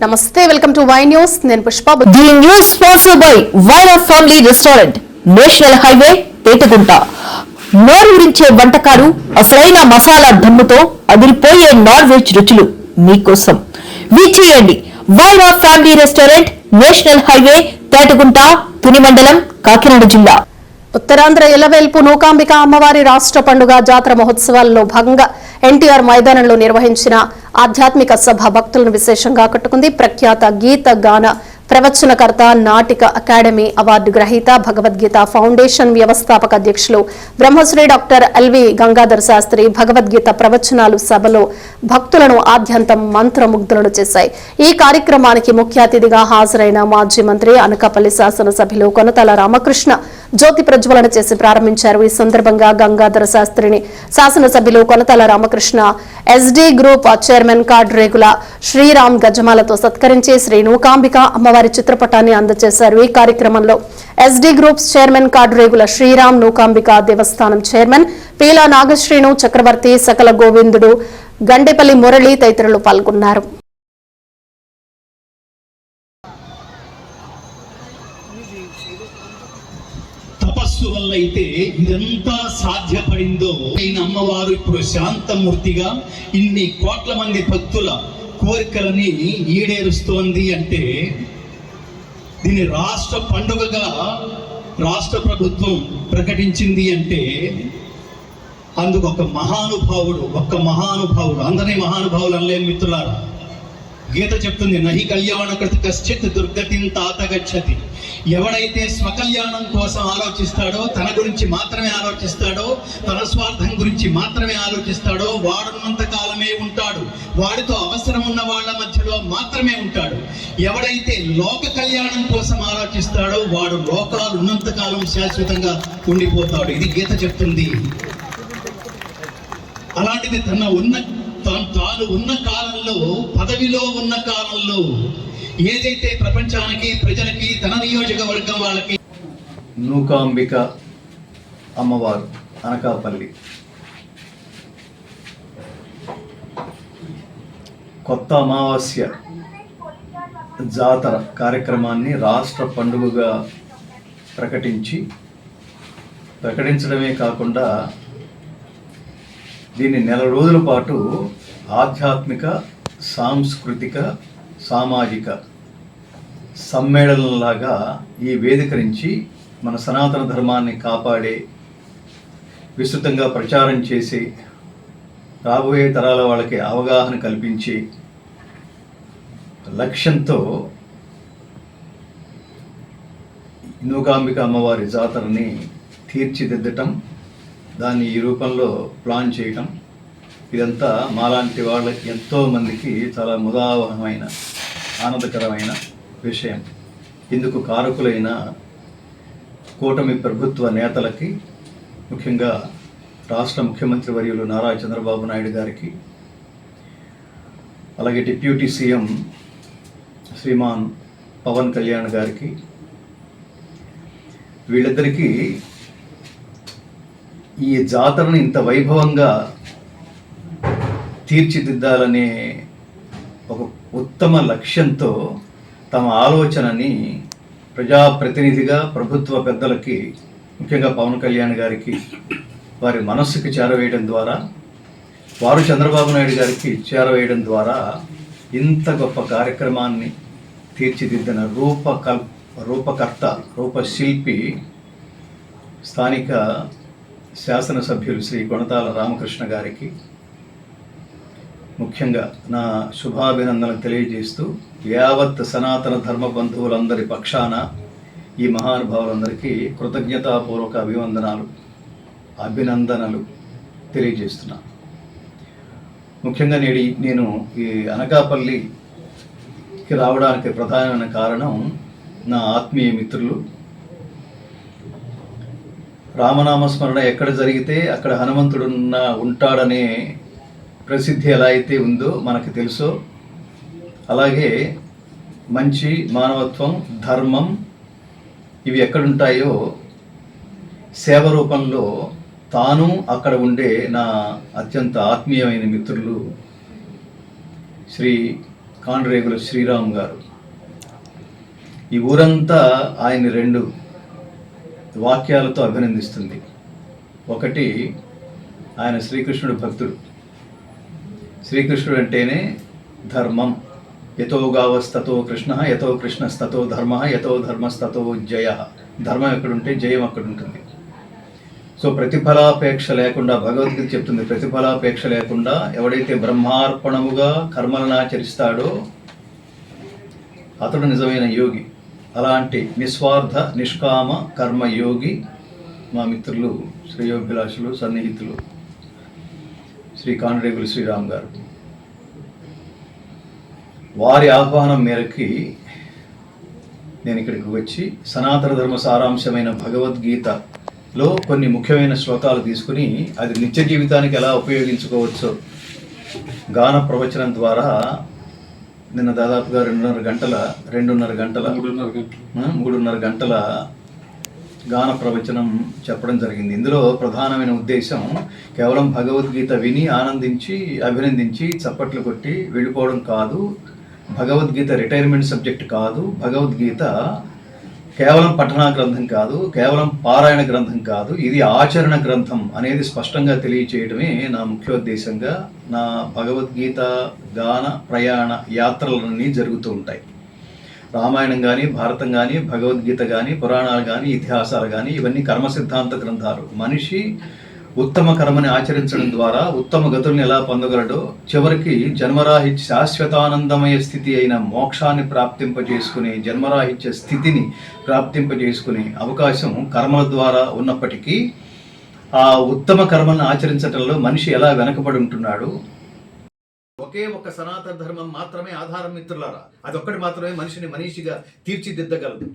నమస్తే, welcome to Y news. నేను Pushpa. The news sponsored by Vaira family restaurant, national highway, Petagunta. నోరూరించే వంటకాలు, అసలైన మసాలా దమ్ముతో అదిరిపోయే నాన్ వెజ్ రుచులు మీకోసం. విచ్చేయండి Vaira family restaurant, national highway, Petagunta, Tuni మండలం, కాకినాడ జిల్లా. ఉత్తరాంధ్ర ఎలవేల్పు నూకాంబిక అమ్మవారి రాష్ట్ర పండుగ జాతర మహోత్సవాల్లో భాగంగా ఎన్టీఆర్ మైదానంలో నిర్వహించిన ఆధ్యాత్మిక సభ భక్తులను విశేషంగా ఆకట్టుకుంది. ప్రఖ్యాత గీత గాన ప్రవచనకర్త, నాటిక అకాడమీ అవార్డు గ్రహీత, భగవద్గీత ఫౌండేషన్ వ్యవస్థాపక అధ్యక్షులు బ్రహ్మశ్రీ డాక్టర్ ఎల్వి గంగాధర్ శాస్త్రి భగవద్గీత ప్రవచనాలు సభలో భక్తులను ఆద్యంతం మంత్రముగ్ధులను చేశాయి. ఈ కార్యక్రమానికి ముఖ్య అతిథిగా హాజరైన మాజీ మంత్రి, అనకాపల్లి శాసనసభ్యులు కొనతాల రామకృష్ణ జ్యోతి ప్రజ్వలన చేసి ప్రారంభించారు. ఈ సందర్భంగా గంగాధర శాస్త్రిని శాసనసభ్యులు Konathala Ramakrishna SD group chairman Kadregula Sriram గజమాలతో సత్కరించి శ్రీ నూకాంబిక అమ్మవారి చిత్రపటాన్ని అందజేశారు. ఈ కార్యక్రమంలో SD group chairman Kadregula Sriram, Nookambika దేవస్థానం చైర్మన్ పీలా నాగశ్రీను చక్రవర్తి, సకల గోవిందుడు, గండేపల్లి మురళి తదితరులు పాల్గొన్నారు. తపస్సు వల్ల అయితే ఇదంతా సాధ్యపడిందో, అమ్మవారు ఇప్పుడు శాంతమూర్తిగా ఇన్ని కోట్ల మంది భక్తుల కోరికలని ఈడేరుస్తోంది అంటే, దీని రాష్ట్ర పండుగగా రాష్ట్ర ప్రభుత్వం ప్రకటించింది అంటే అందుకు ఒక మహానుభావుడు అందరినీ మహానుభావులు అనలేని మిత్రులారా, గీత చెప్తుంది, నహి కళ్యాణ కృతి కశ్చిత్ దుర్గతిం తాత గచ్చతి. ఎవడైతే స్వకల్యాణం కోసం ఆలోచిస్తాడో, తన గురించి మాత్రమే ఆలోచిస్తాడో, తన స్వార్థం గురించి మాత్రమే ఆలోచిస్తాడో, వాడున్నంత కాలమే ఉంటాడు. వాడితో అవసరం ఉన్న వాళ్ళ మధ్యలో మాత్రమే ఉంటాడు. ఎవడైతే లోక కళ్యాణం కోసం ఆలోచిస్తాడో, వాడు లోకాలు ఉన్నంత కాలం శాశ్వతంగా ఉండిపోతాడు. ఇది గీత చెప్తుంది. అలాంటిది తాను ఉన్న కాలంలో, పదవిలో ఉన్న కాలంలో ఏదైతే ప్రపంచానికి, ప్రజలకి, తన నియోజకవర్గం వాళ్ళకి నూకాంబిక అమ్మవారు అనకాపల్లి కొత్త అమావాస్య జాతర కార్యక్రమాన్ని రాష్ట్ర పండుగగా ప్రకటించడమే కాకుండా దీన్ని నెల రోజుల పాటు ఆధ్యాత్మిక, సాంస్కృతిక, సామాజిక సమ్మేళనంలాగా ఈ వేదిక నుంచి మన సనాతన ధర్మాన్ని కాపాడే, విస్తృతంగా ప్రచారం చేసి, రాబోయే తరాల వాళ్ళకి అవగాహన కల్పించి లక్ష్యంతో నూకాంబిక అమ్మవారి జాతరని తీర్చిదిద్దటం, దాన్ని ఈ రూపంలో ప్లాన్ చేయటం, ఇదంతా మాలాంటి వాళ్ళకి, ఎంతోమందికి చాలా ముదావహమైన, ఆనందకరమైన విషయం. ఇందుకు కారకులైన కూటమి ప్రభుత్వ నేతలకి, ముఖ్యంగా రాష్ట్ర ముఖ్యమంత్రి వర్యులు నారా చంద్రబాబు నాయుడు గారికి, అలాగే డిప్యూటీ సీఎం శ్రీమాన్ పవన్ కళ్యాణ్ గారికి, వీళ్ళిద్దరికీ ఈ జాతరను ఇంత వైభవంగా తీర్చిదిద్దాలనే ఒక ఉత్తమ లక్ష్యంతో తమ ఆలోచనని ప్రజాప్రతినిధిగా ప్రభుత్వ పెద్దలకి, ముఖ్యంగా పవన్ కళ్యాణ్ గారికి, వారి మనస్సుకి చేరవేయడం ద్వారా, వారు చంద్రబాబు నాయుడు గారికి చేరవేయడం ద్వారా ఇంత గొప్ప కార్యక్రమాన్ని తీర్చిదిద్దిన రూపశిల్పి స్థానిక శాసనసభ్యులు శ్రీ కొనతాల రామకృష్ణ గారికి ముఖ్యంగా నా శుభాభినందనలు తెలియజేస్తూ, యావత్ సనాతన ధర్మ బంధువులందరి పక్షాన ఈ మహానుభావులందరికీ కృతజ్ఞతాపూర్వక అభినందనలు తెలియజేస్తున్నా. ముఖ్యంగా నేను ఈ అనకాపల్లికి రావడానికి ప్రధానమైన కారణం, నా ఆత్మీయ మిత్రులు, రామనామస్మరణ ఎక్కడ జరిగితే అక్కడ హనుమంతుడు ఉంటాడనే ప్రసిద్ధి ఎలా అయితే ఉందో మనకు తెలుసో, అలాగే మంచి, మానవత్వం, ధర్మం ఇవి ఎక్కడుంటాయో సేవ రూపంలో తాను అక్కడ ఉండే నా అత్యంత ఆత్మీయమైన మిత్రులు శ్రీ కాండ్రేగుల శ్రీరామ్ గారు. ఈ ఊరంతా ఆయన్ని 2 వాక్యాలతో అభినందిస్తుంది. ఒకటి, ఆయన శ్రీకృష్ణుడు భక్తుడు. శ్రీకృష్ణుడు అంటేనే ధర్మం. యతో గావస్తతో కృష్ణ, యతో కృష్ణస్తతో ధర్మ, యతో ధర్మస్తతో జయ. ధర్మం ఎక్కడుంటే జయం అక్కడ ఉంటుంది. సో ప్రతిఫలాపేక్ష లేకుండా, భగవద్గీత చెప్తుంది, ప్రతిఫలాపేక్ష లేకుండా ఎవడైతే బ్రహ్మార్పణముగా కర్మలను ఆచరిస్తాడో అతడు నిజమైన యోగి. అలాంటి నిస్వార్థ నిష్కామ కర్మయోగి మా మిత్రులు, శ్రేయోభిలాషులు, సన్నిహితులు శ్రీ కాండ్రేగుల శ్రీరామ్ గారు. వారి ఆహ్వానం మేరకి నేను ఇక్కడికి వచ్చి సనాతన ధర్మ సారాంశమైన భగవద్గీతలో కొన్ని ముఖ్యమైన శ్లోకాలు తీసుకుని అది నిత్య జీవితానికి ఎలా ఉపయోగించుకోవచ్చో గాన ప్రవచనం ద్వారా నిన్న దాదాపుగా 3.5 గంటల గాన ప్రవచనం చెప్పడం జరిగింది. ఇందులో ప్రధానమైన ఉద్దేశం కేవలం భగవద్గీత విని ఆనందించి అభినందించి చప్పట్లు కొట్టి వెళ్ళిపోవడం కాదు. భగవద్గీత రిటైర్మెంట్ సబ్జెక్ట్ కాదు. భగవద్గీత కేవలం పఠనా గ్రంథం కాదు, కేవలం పారాయణ గ్రంథం కాదు, ఇది ఆచరణ గ్రంథం అనేది స్పష్టంగా తెలియచేయడమే నా ముఖ్యోద్దేశంగా నా భగవద్గీత గాన ప్రయాణ యాత్రలన్నీ జరుగుతూ ఉంటాయి. రామాయణం కానీ, భారతం కానీ, భగవద్గీత కానీ, పురాణాలు కానీ, ఇతిహాసాలు కానీ, ఇవన్నీ కర్మ సిద్ధాంత గ్రంథాలు. మనిషి ఉత్తమ కర్మని ఆచరించడం ద్వారా ఉత్తమ గతుల్ని ఎలా పొందగలడో, చివరికి జన్మరాహిత్య శాశ్వతానందమయ స్థితి అయిన మోక్షాన్ని ప్రాప్తింపజేసుకునే, జన్మరాహిత్య స్థితిని ప్రాప్తింపజేసుకునే అవకాశం కర్మల ద్వారా ఉన్నప్పటికీ ఆ ఉత్తమ కర్మలను ఆచరించడంలో మనిషి ఎలా వెనకబడి ఉంటున్నాడు. ఒకే ఒక సనాతన ధర్మం మాత్రమే ఆధారం మిత్రులారా. అదొక్కటి మాత్రమే మనిషిని మనిషిగా తీర్చిదిద్దగలదు.